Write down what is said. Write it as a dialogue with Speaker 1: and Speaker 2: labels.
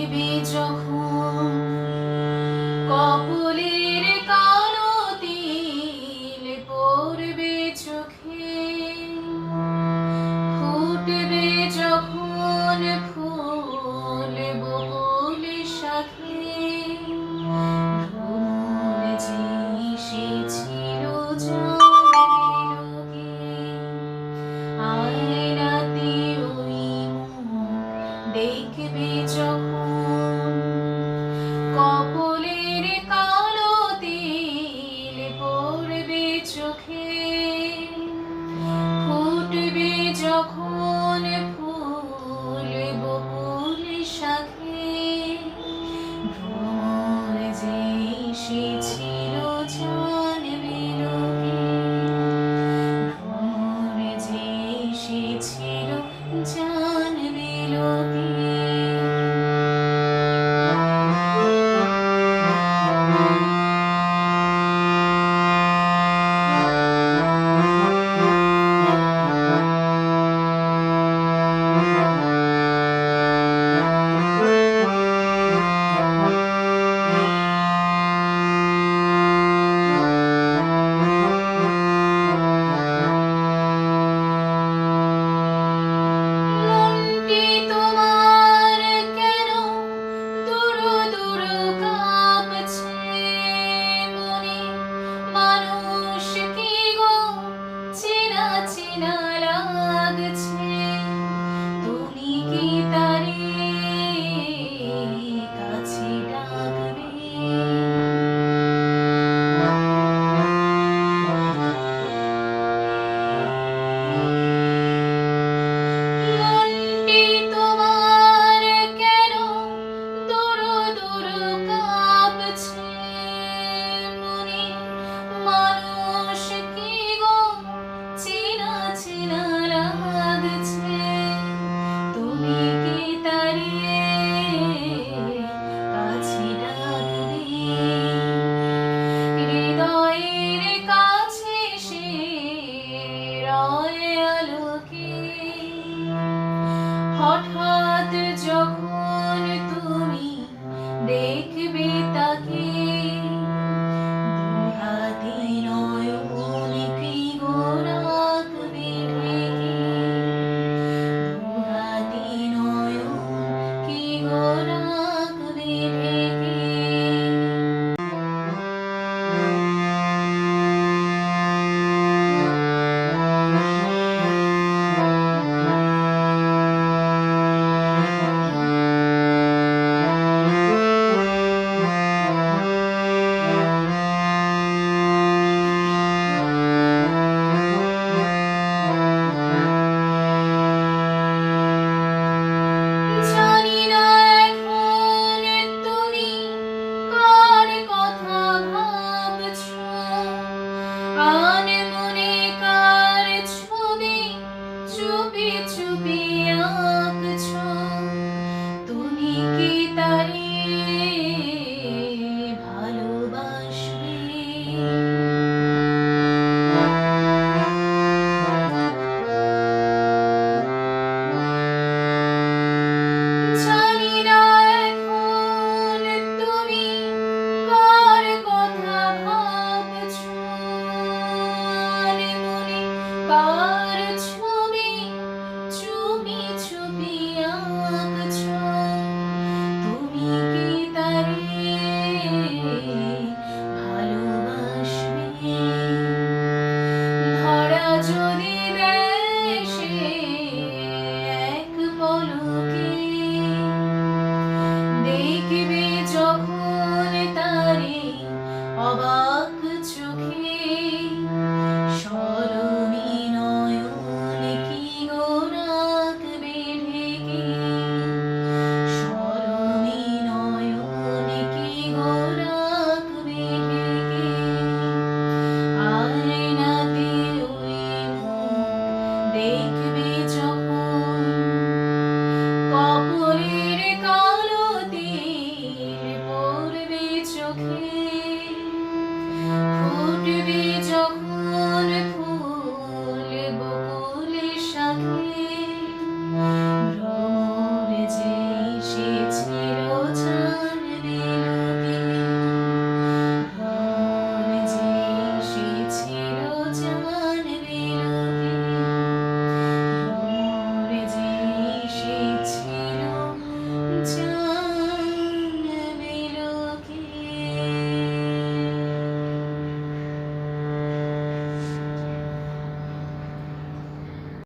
Speaker 1: দেখবি যখন কপলের কালো তিল পড়বে চোখে, ফুটবে যখন ফুল বকুল শাখে, ভ্রমর যে এসেছিল জানবিলোকে, আয়নাতে ওই মুখ দেখবে যখন কপলের কালো তিল পড়বে চোখে, ফুটবে যখন ফুল বকুল শাখে, ভ্রমর যে এসেছিল জানবিলোকে, ভ্রমর যে এসেছিল জানবিলোকে। মনটি তোমার কেন দুরু দুরু কাঁপছে, মনে মানুষ কি গো চেনা চেনা লাগছে, তুমি কি তারে কাছে ডাকবে? মনটি তোমার কেন দুরু দুরু কাঁপছে, মনে মানুষ কি গো চেনা চেনা লাগছে, তুমি কি তারে কাছে ডাকবে? হৃদয়ের কাছে সে রয় আলোকে, হঠাৎ যখন তুমি দেখবে তাকে, দুহাতে নয়ন কি গো রাখবে ঢেকে, দুহাতে নয়ন কি গো রাখবে ঢেকে। জানি না এখন তুমি কার কথা ভাবছো, আনমনে কার ছবি চুপি চুপি আঁকছো, তুমি কি তারে ভালোবাসবে? জানি না এখন তুমি কার কথা ভাবছো, মনে কার